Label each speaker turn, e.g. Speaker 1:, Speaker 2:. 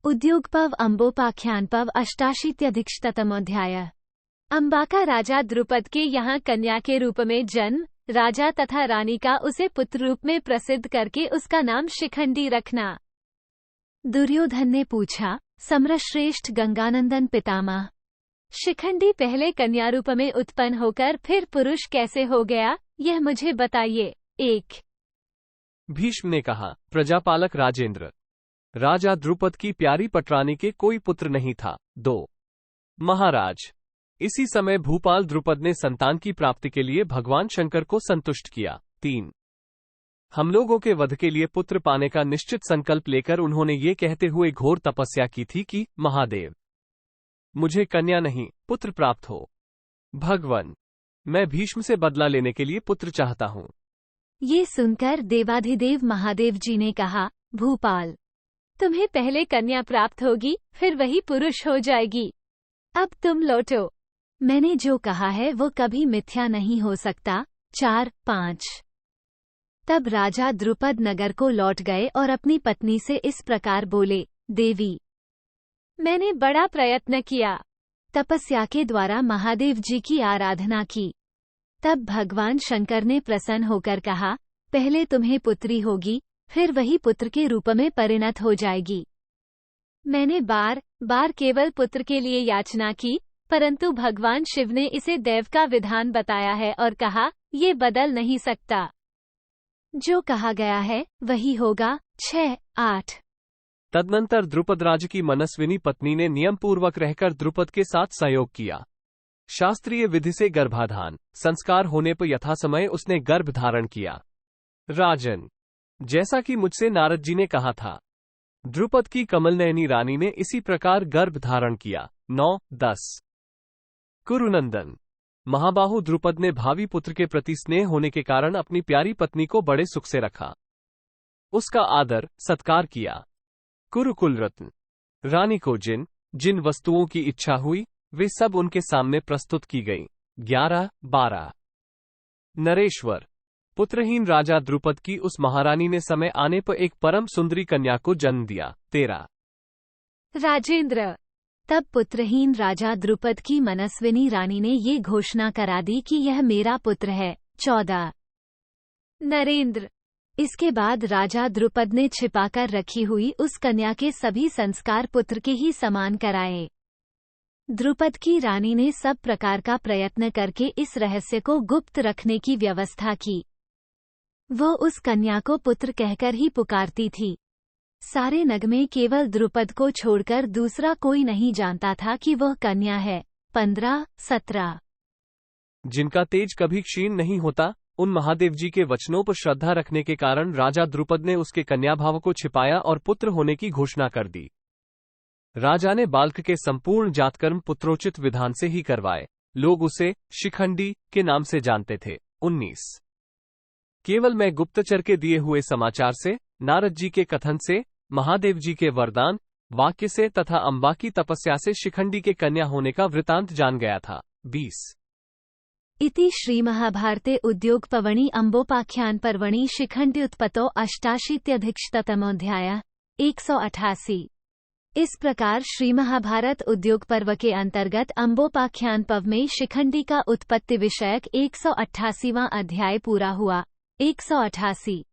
Speaker 1: उद्योगपव अम्बोपाख्यानपव 88 अम्बा का राजा द्रुपद के यहाँ कन्या के रूप में जन्म, राजा तथा रानी का उसे पुत्र रूप में प्रसिद्ध करके उसका नाम शिखंडी रखना। दुर्योधन ने पूछा, सम्रश्रेष्ठ गंगानंदन पितामह, शिखंडी पहले कन्या रूप में उत्पन्न होकर फिर पुरुष कैसे हो गया, यह मुझे बताइए। 1।
Speaker 2: भीष्म ने कहा, प्रजापालक राजेंद्र, राजा द्रुपद की प्यारी पटरानी के कोई पुत्र नहीं था। 2। महाराज, इसी समय भूपाल द्रुपद ने संतान की प्राप्ति के लिए भगवान शंकर को संतुष्ट किया। 3। हम लोगों के वध के लिए पुत्र पाने का निश्चित संकल्प लेकर उन्होंने ये कहते हुए घोर तपस्या की थी कि महादेव, मुझे कन्या नहीं पुत्र प्राप्त हो। भगवान, मैं भीष्म से बदला लेने के लिए पुत्र चाहता हूँ।
Speaker 1: ये सुनकर देवाधिदेव महादेव जी ने कहा, भूपाल, तुम्हें पहले कन्या प्राप्त होगी, फिर वही पुरुष हो जाएगी। अब तुम लौटो। मैंने जो कहा है वो कभी मिथ्या नहीं हो सकता। 4-5। तब राजा द्रुपद नगर को लौट गए और अपनी पत्नी से इस प्रकार बोले, देवी, मैंने बड़ा प्रयत्न किया, तपस्या के द्वारा महादेव जी की आराधना की। तब भगवान शंकर ने प्रसन्न होकर कहा, पहले तुम्हें पुत्री होगी, फिर वही पुत्र के रूप में परिणत हो जाएगी। मैंने बार बार केवल पुत्र के लिए याचना की, परंतु भगवान शिव ने इसे दैव का विधान बताया है और कहा, ये बदल नहीं सकता। जो कहा गया है वही होगा। 6-8।
Speaker 2: तदनंतर द्रुपदराज की मनस्विनी पत्नी ने नियम पूर्वक रहकर द्रुपद के साथ सहयोग किया। शास्त्रीय विधि से गर्भाधान संस्कार होने पर यथासमय उसने गर्भ धारण किया। राजन, जैसा कि मुझसे नारद जी ने कहा था, द्रुपद की कमलनयनी रानी ने इसी प्रकार गर्भ धारण किया। 9-10। कुरुनंदन, महाबाहु द्रुपद ने भावी पुत्र के प्रति स्नेह होने के कारण अपनी प्यारी पत्नी को बड़े सुख से रखा, उसका आदर सत्कार किया। कुरुकुल रत्न, रानी को जिन जिन वस्तुओं की इच्छा हुई वे सब उनके सामने प्रस्तुत की गईं। 11-12। नरेश्वर, पुत्रहीन राजा द्रुपद की उस महारानी ने समय आने पर एक परम सुंदरी कन्या को जन्म दिया। 13।
Speaker 1: राजेंद्र, तब पुत्रहीन राजा द्रुपद की मनस्विनी रानी ने ये घोषणा करा दी कि यह मेरा पुत्र है। 14। नरेंद्र, इसके बाद राजा द्रुपद ने छिपाकर रखी हुई उस कन्या के सभी संस्कार पुत्र के ही समान कराए। द्रुपद की रानी ने सब प्रकार का प्रयत्न करके इस रहस्य को गुप्त रखने की व्यवस्था की। वो उस कन्या को पुत्र कहकर ही पुकारती थी। सारे नग में केवल द्रुपद को छोड़कर दूसरा कोई नहीं जानता था कि वह कन्या है। 15-17।
Speaker 2: जिनका तेज कभी क्षीण नहीं होता, उन महादेव जी के वचनों पर श्रद्धा रखने के कारण राजा द्रुपद ने उसके कन्या भाव को छिपाया और पुत्र होने की घोषणा कर दी। राजा ने बालक के संपूर्ण जातकर्म पुत्रोचित विधान से ही करवाए। लोग उसे शिखंडी के नाम से जानते थे। 19। केवल मैं गुप्तचर के दिए हुए समाचार से, नारद जी के कथन से, महादेव जी के वरदान वाक्य से तथा अम्बा की तपस्या से शिखंडी के कन्या होने का वृतांत जान गया था। 20।
Speaker 1: इति श्रीमहाभारते उद्योगपवणि अम्बोपाख्यान पर्वणि शिखंड्युत्पत्तौ 88 188। इस प्रकार श्रीमहाभारत उद्योग पर्व के अंतर्गत अम्बोपाख्यान पर्व में शिखंडी का उत्पत्ति विषयक 188वां अध्याय पूरा हुआ। 188।